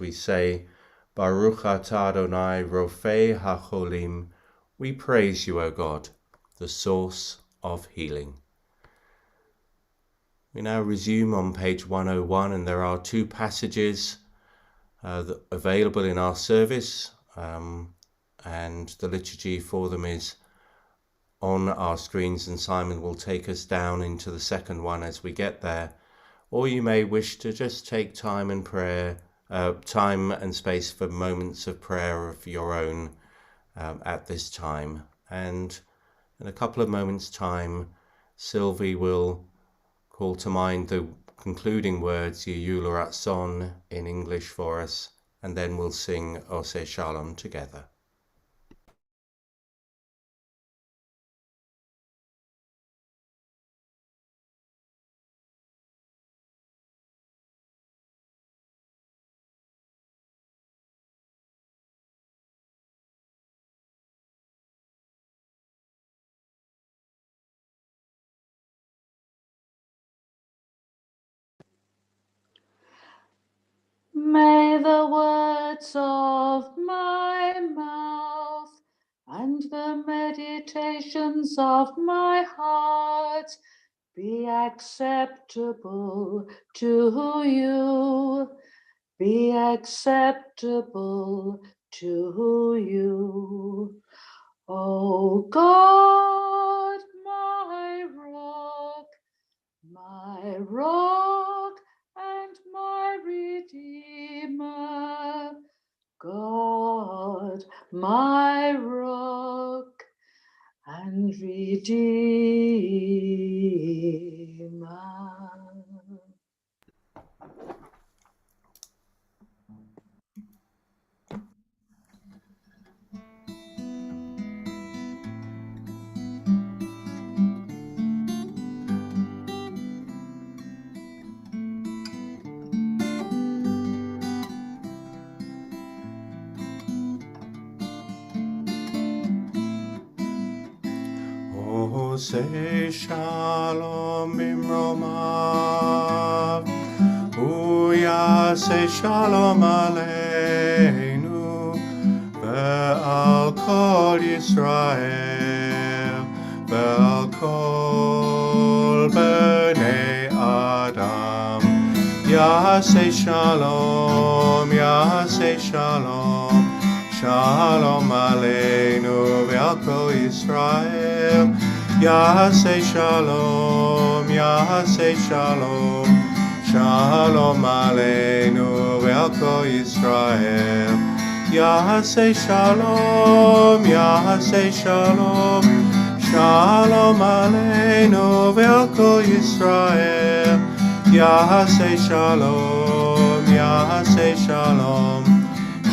we say, Baruch atah Adonai Rofei HaCholim, we praise you, O God, the source of healing. We now resume on page 101, and there are two passages available in our service, and the liturgy for them is on our screens, and Simon will take us down into the second one as we get there. Or you may wish to just take time and space for moments of prayer of your own at this time. And in a couple of moments' time, Sylvie will call to mind the concluding words, Yehula Ratzon, in English for us, and then we'll sing Oseh Shalom together. May the words of my mouth and the meditations of my heart be acceptable to you, be acceptable to you. O God, my rock and my Redeemer, God, my rock and Redeemer. Oseh Shalom bimromav, Hu Yaseh Shalom aleinu, ve'al kol Yisrael, ve'al kol bnei Adam. Yaseh Shalom, Yaseh Shalom, Shalom aleinu ve'al kol Yisrael. Yaseh Shalom, Yaseh Shalom, Shalom aleinu ve'al kol Yisrael. Yaseh Shalom, Yaseh Shalom, Shalom aleinu ve'al kol Yisrael. Yaseh Shalom, Yaseh Shalom,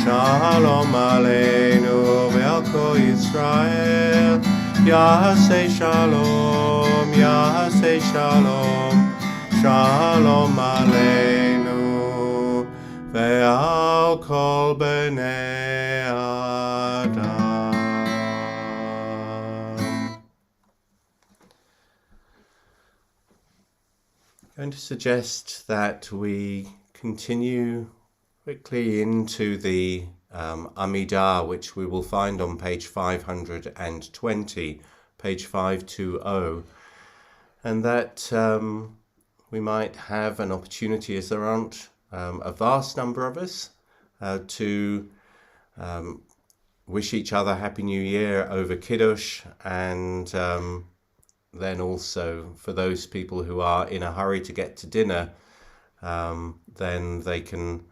Shalom aleinu ve'al kol Yisrael. Yaseh Shalom, Yaseh Shalom, Shalom aleinu ve'al kol bnei Adam. I'm going to suggest that we continue quickly into the Amidah, which we will find on page 520, page 520, and that we might have an opportunity, as there aren't a vast number of us, to wish each other Happy New Year over Kiddush, and then also for those people who are in a hurry to get to dinner, then they can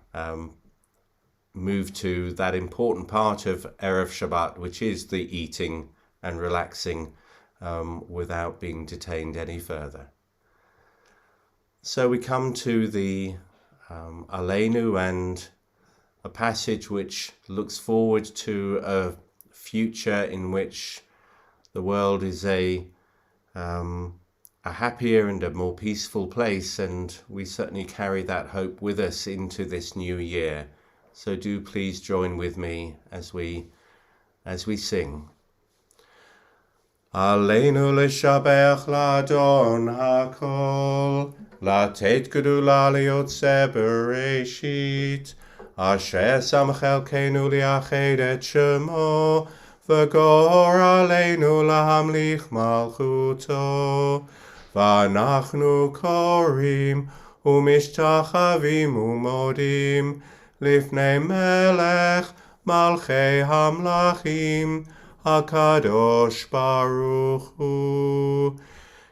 move to that important part of Erev Shabbat, which is the eating and relaxing without being detained any further. So we come to the Aleinu, and a passage which looks forward to a future in which the world is a happier and a more peaceful place, and we certainly carry that hope with us into this new year. So do please join with me as we sing. Aleinu l'shabech l'Adon hakol, latet gedula liyotzeh bereshit. אשר שם חלקנו לייחד את שמו, וגור עלינו להמליך מלכותו. ואנחנו קוראים ומשתחווים ומודים לפני מלך מלכי המלכים, הקדוש ברוך הוא,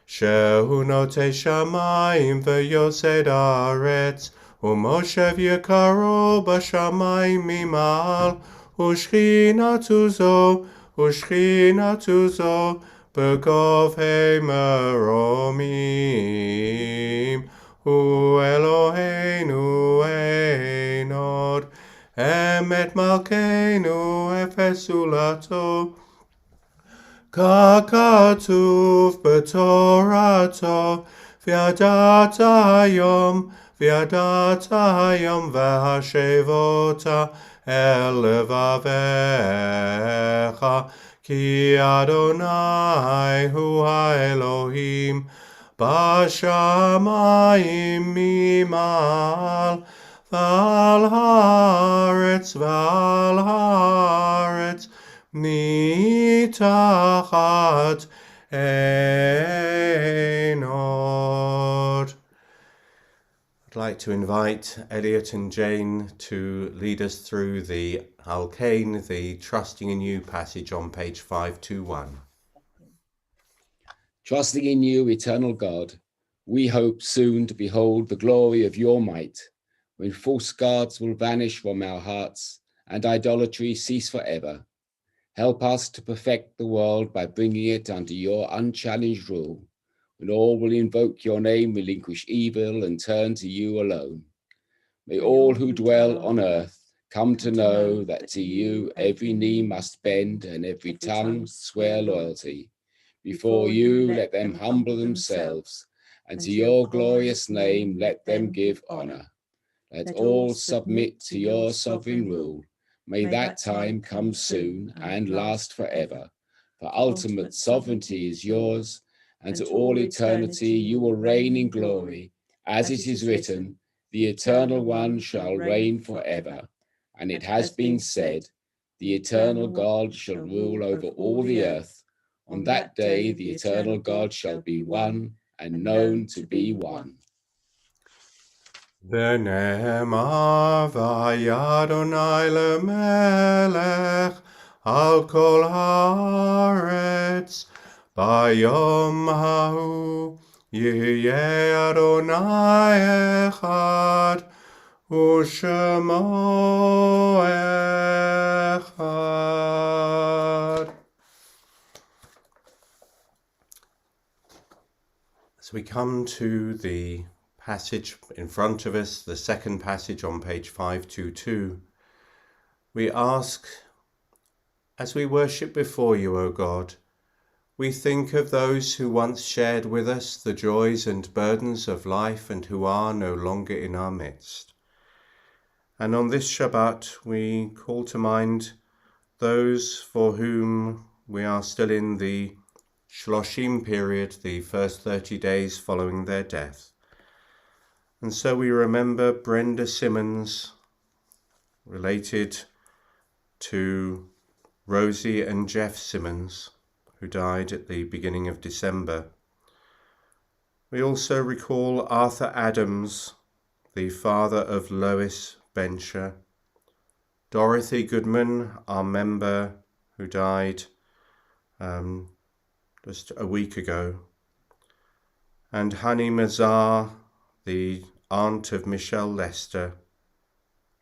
שהוא נוטה שמיים ויוסד ארץ, ומושב יקרו בשמיים ממעל, ושכינתו זו בגובהי מרומים. הוא אלוהינו אין עוד, אמת מלכנו אפס זולתו. ככתוב בתורתו, וידעת היום והשבותה אל לבביך, כי אדוני הוא האלוהים בשמיים ממעל, ועל הארץ מתחת אין עוד. I'd like to invite Elliot and Jane to lead us through the Alkane, the Trusting in You passage on page 521. Trusting in you, eternal God, we hope soon to behold the glory of your might, when false gods will vanish from our hearts and idolatry cease forever. Help us to perfect the world by bringing it under your unchallenged rule, when all will invoke your name, relinquish evil, and turn to you alone. May all who dwell on earth come to know that to you every knee must bend and every tongue swear loyalty. Before you let them humble themselves, and to your glorious name let them give honor. Let all submit to your sovereign rule. May that time come soon and last forever. For ultimate sovereignty is yours, and to all eternity you will reign in glory. As it is written, the Eternal One shall reign forever. And it has been said, the eternal God shall rule over all the earth. On that day the eternal God shall be one and known to be one. ונאמר והיה אדוני למלך על כל הארץ, ביום ההוא יהיה אדוני אחד, ושמו אחד. As we come to the passage in front of us, the second passage on page 522, we ask, as we worship before you, O God, we think of those who once shared with us the joys and burdens of life and who are no longer in our midst. And on this Shabbat, we call to mind those for whom we are still in the Shloshim period, the first 30 days following their death. And so we remember Brenda Simmons, related to Rosie and Jeff Simmons, who died at the beginning of December. We also recall Arthur Adams, the father of Lois Bencher, Dorothy Goodman, our member, who died just a week ago, and Hani Mazar, the aunt of Michelle Lester,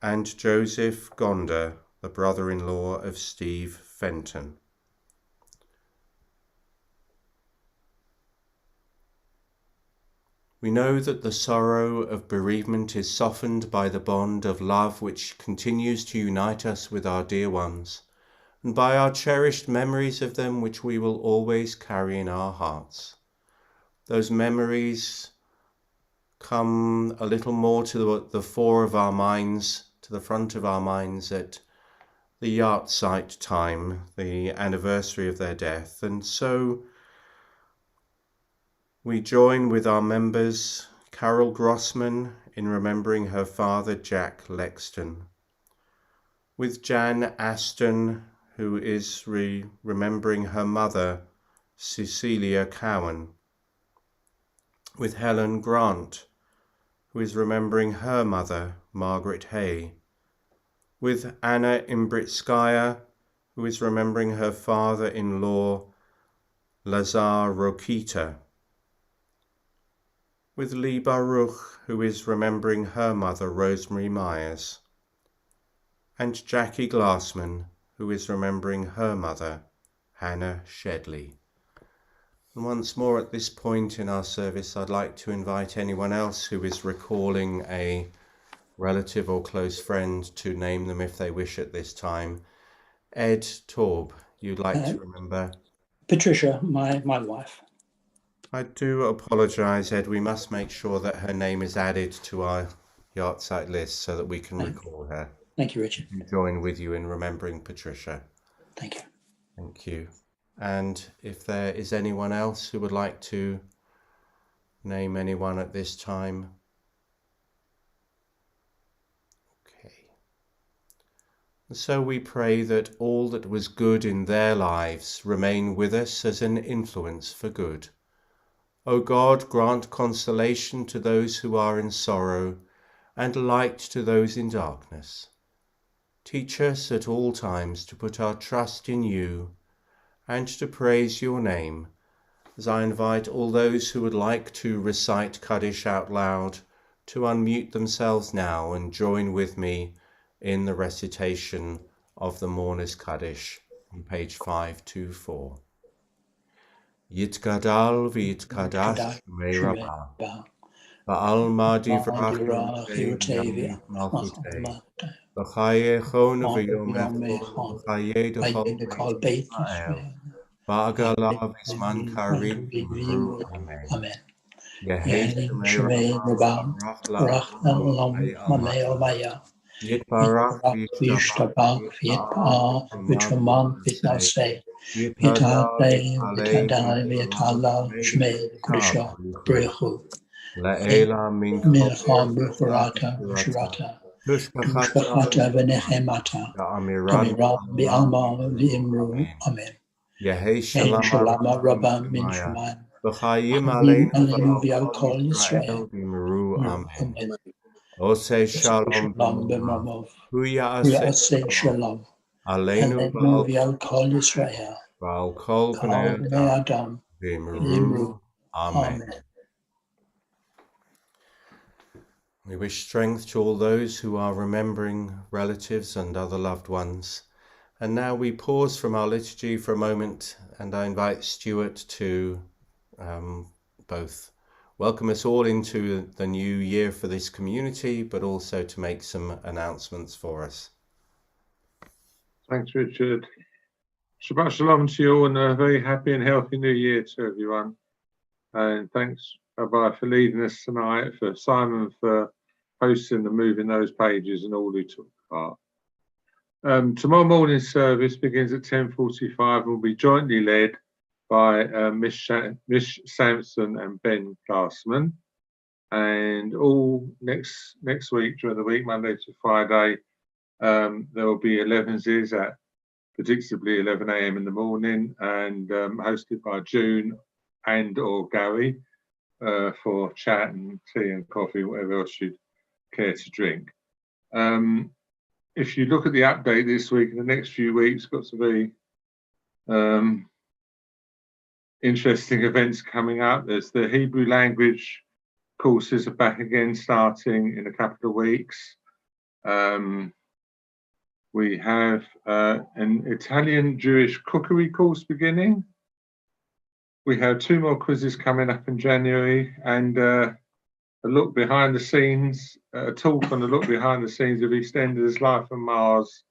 and Joseph Gonder, the brother-in-law of Steve Fenton. We know that the sorrow of bereavement is softened by the bond of love which continues to unite us with our dear ones, and by our cherished memories of them which we will always carry in our hearts. Those memories come a little more to the fore of our minds, to the front of our minds at the Yahrzeit time, the anniversary of their death. And so we join with our members, Carol Grossman, in remembering her father, Jack Lexton, with Jan Aston, who is remembering her mother, Cecilia Cowan, with Helen Grant, who is remembering her mother, Margaret Hay, with Anna Imbritskaya, who is remembering her father-in-law, Lazar Rokita, with Lee Baruch, who is remembering her mother, Rosemary Myers, and Jackie Glassman, who is remembering her mother, Hannah Shedley. And once more at this point in our service, I'd like to invite anyone else who is recalling a relative or close friend to name them if they wish at this time. Ed Torb, you'd like to remember? Patricia, my wife. I do apologise, Ed. We must make sure that her name is added to our yahrzeit list so that we can recall her. Thank you, Richard. We join with you in remembering Patricia. Thank you. Thank you. And if there is anyone else who would like to name anyone at this time. Okay. So we pray that all that was good in their lives remain with us as an influence for good. O God, grant consolation to those who are in sorrow and light to those in darkness. Teach us at all times to put our trust in you and to praise your name, as I invite all those who would like to recite Kaddish out loud to unmute themselves now and join with me in the recitation of the Mourner's Kaddish on page 524. Yitgadal v'yitkadash shmei Rabbah, ba'alma divrach yotei malchutei, b'chaye chon v'yom b'chaye dechol beit Yisrael, ba'agala v'zman karim imru. Amen. Yehi shmei Rabbah, barach la'olam ma'mei. Yitbarach v'yishtabach v'yitpa'ah v'tuman v'tnaseh v'yitadei v'yitala shmei kudusha b'rechu Le'ela min milcha b'churata tushbachata v'nechemata Amiran bi'alma v'imru. Amen. Yehi Shalama Rabba min Shemayim B'chayim aleinu aleinu v'al v'al kol Yisrael Yisrael. b'imru. Amen. Amen. Osei shalom Shalom b'mamav. b'mamav. Hu Ya'aseh shalom. aleinu Aleinu v'al kol Yisrael. v'al kol Kol b'nei b'nei Adam Adam. b'imru. Amen. Amen. We wish strength to all those who are remembering relatives and other loved ones. And now we pause from our liturgy for a moment, and I invite Stuart to both welcome us all into the new year for this community, but also to make some announcements for us. Thanks, Richard. Shabbat shalom to you all, and a very happy and healthy new year to everyone. And thanks, Rabbi, for leading us tonight, for Simon for hosting and moving those pages, and all who took part. Tomorrow morning's service begins at 10:45 and will be jointly led by Miss Sampson and Ben Glassman. And all next week, during the week, Monday to Friday, there will be 11s at predictably 11 a.m. in the morning, and hosted by June and or Gary for chat and tea and coffee, whatever else you'd care to drink. If you look at the update this week and the next few weeks, got some very interesting events coming up. There's the Hebrew language courses are back again, starting in a couple of weeks. We have an Italian Jewish cookery course beginning. We have 2 more quizzes coming up in January, and a look behind the scenes, a talk on the look behind the scenes of EastEnders, Life on Mars,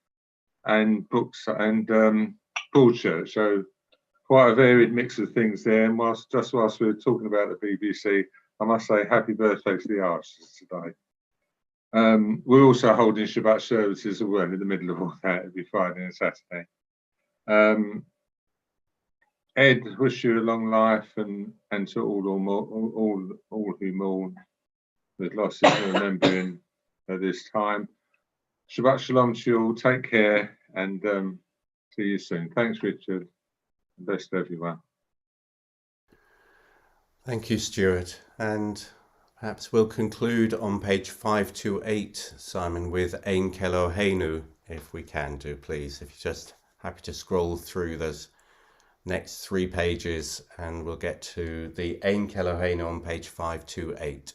and books and Broadchurch. So quite a varied mix of things there. And whilst we're talking about the BBC, I must say happy birthday to the artists today. We're also holding Shabbat services as well in the middle of all that, every Friday and Saturday. Ed, wish you a long life, and to all who mourn with losses and remembering at this time. Shabbat Shalom to you all. Take care and see you soon. Thanks, Richard. Best to everyone. Thank you, Stuart. And perhaps we'll conclude on page 528, Simon, with Ein Keloheinu, if we can do, please. If you're just happy to scroll through those next 3 pages, and we'll get to the Ein Keloheinu on page 528.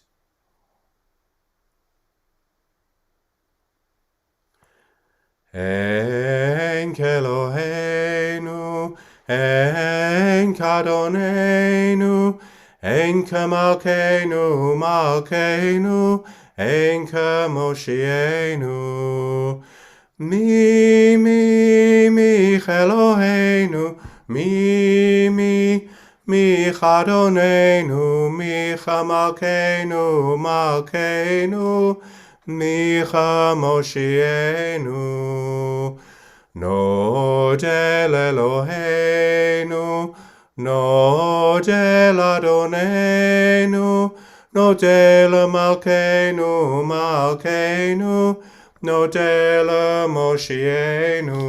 Ein Keloheinu, Ein Kadonenu, Ein Kamalkeinu, Malkeinu, Ein Kamoshienu. Mi Eloheinu, mi Chadonenu, mi Chamalkeinu, Malkeinu, mi Chamoshienu. Nodel Eloheinu, Nodel Adonenu, Nodel Malkeinu, Malkeinu, Nodel Moshienu.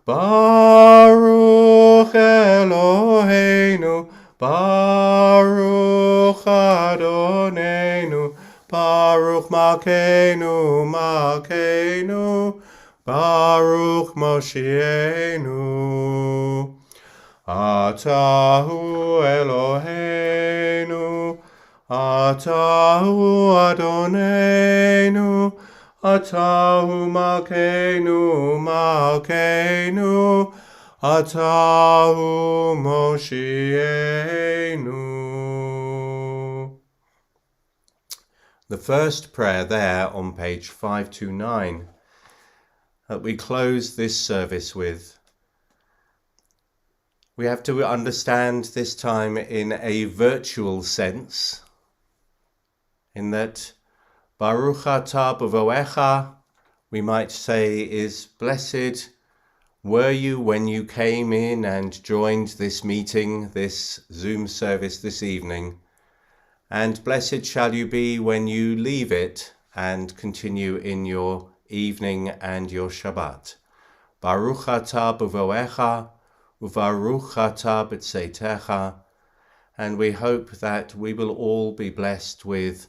Baruch Eloheinu, Baruch Adonenu, Baruch Malkeinu, Malkeinu, Baruch Moshienu. Atahu Eloheinu, Atahu Adonenu, Atahu Malkeinu, Malkeinu, Atahu Moshienu. The first prayer there on page 529 that we close this service with, we have to understand this time in a virtual sense, in that Baruch atah b'voecha, we might say, is blessed were you when you came in and joined this meeting, this Zoom service this evening, and blessed shall you be when you leave it and continue in your evening and your Shabbat. Baruch atah b'voecha, uvaruch atah b'tzeitecha. And we hope that we will all be blessed with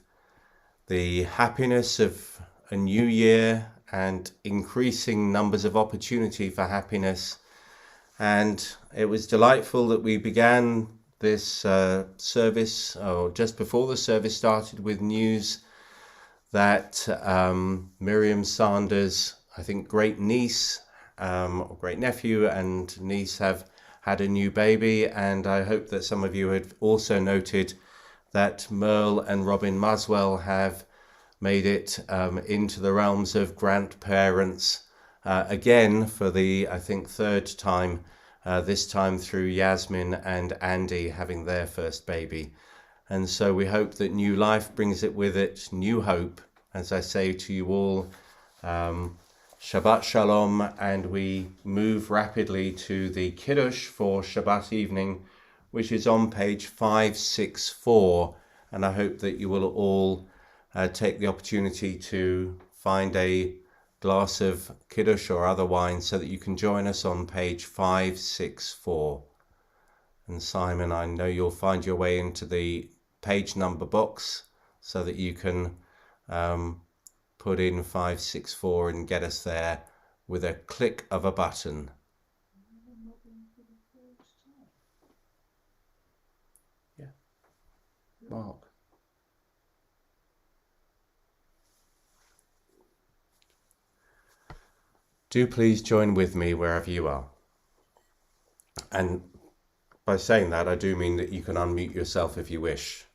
the happiness of a new year and increasing numbers of opportunity for happiness. And it was delightful that we began this service, or just before the service started, with news that Miriam Sanders, I think great niece, or great nephew and niece, have had a new baby. And I hope that some of you had also noted that Merle and Robin Muswell have made it into the realms of grandparents again for the, I think, 3rd time, this time through Yasmin and Andy having their first baby. And so we hope that new life brings it with it, new hope. As I say to you all, Shabbat Shalom, and we move rapidly to the Kiddush for Shabbat evening, which is on page 564. And I hope that you will all take the opportunity to find a glass of Kiddush or other wine so that you can join us on page 564. And Simon, I know you'll find your way into the page number box so that you can put in 564 and get us there with a click of a button. Yeah, Mark. Do please join with me wherever you are. And by saying that, I do mean that you can unmute yourself if you wish.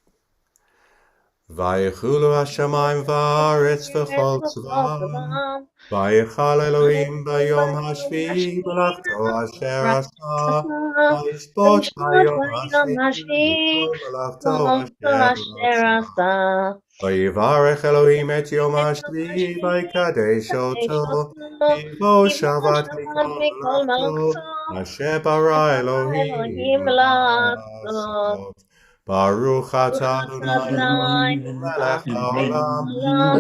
Vayichulu hashamayim va'aretz v'chol tzvam, vayichal Elohim bayom hashvi'i v'lachto asher asa, vayishbot bayom hashvi'i mikol v'lachto asher asa. Vayivarech Elohim et yom hashvi'i vayikadesh oto, Ivo Shabbat mikol malachto, asher bara Elohim la'asot. Baruch atah Adonai melech haolam,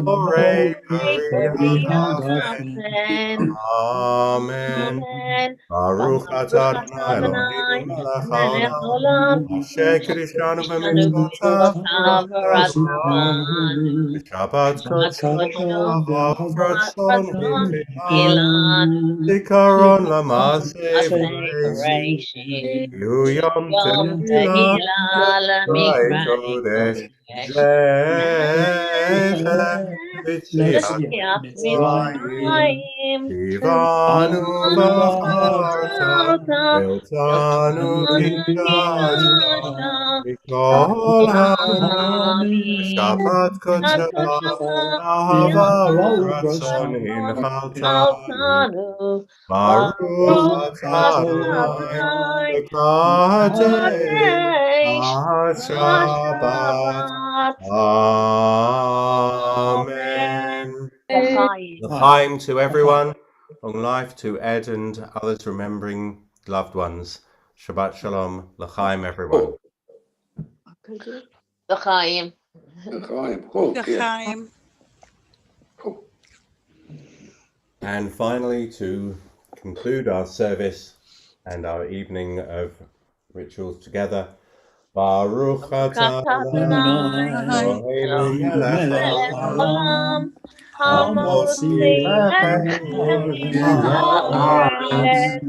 borei peri hagafen. Amen. Baruch atah Adonai Eloheinu melech haolam, asher kiddushanu b'mitzvotav v'rachman. Shabbat kodesh v'ratzon hilchilanu, zikaron l'maaseh bereishit. Yom Tehillah kodesh zechem v'tziat mitzrayim. Kivanu v'charta viltanu kidashta mikol ha'amin. Shabbat kodesh ahava u'ratzon hinchaltanu. Baruch atah Adonai Mekadesh Shabbat. Amen. L'chaim to everyone. Long life to Ed and others remembering loved ones. Shabbat shalom. L'chaim, everyone. L'chaim. L'chaim. And finally, to conclude our service and our evening of rituals together, Baruch atah Adonai Eloheinu melech haolam, hamotzi lechem ha'aretz.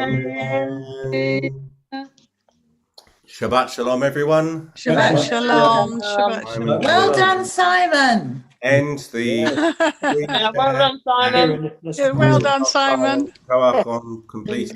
Amen. Shabbat shalom, everyone. Shabbat shalom. Shabbat shalom. Well done, Simon. End the Well done, Simon. Well done, Simon. Go up on completing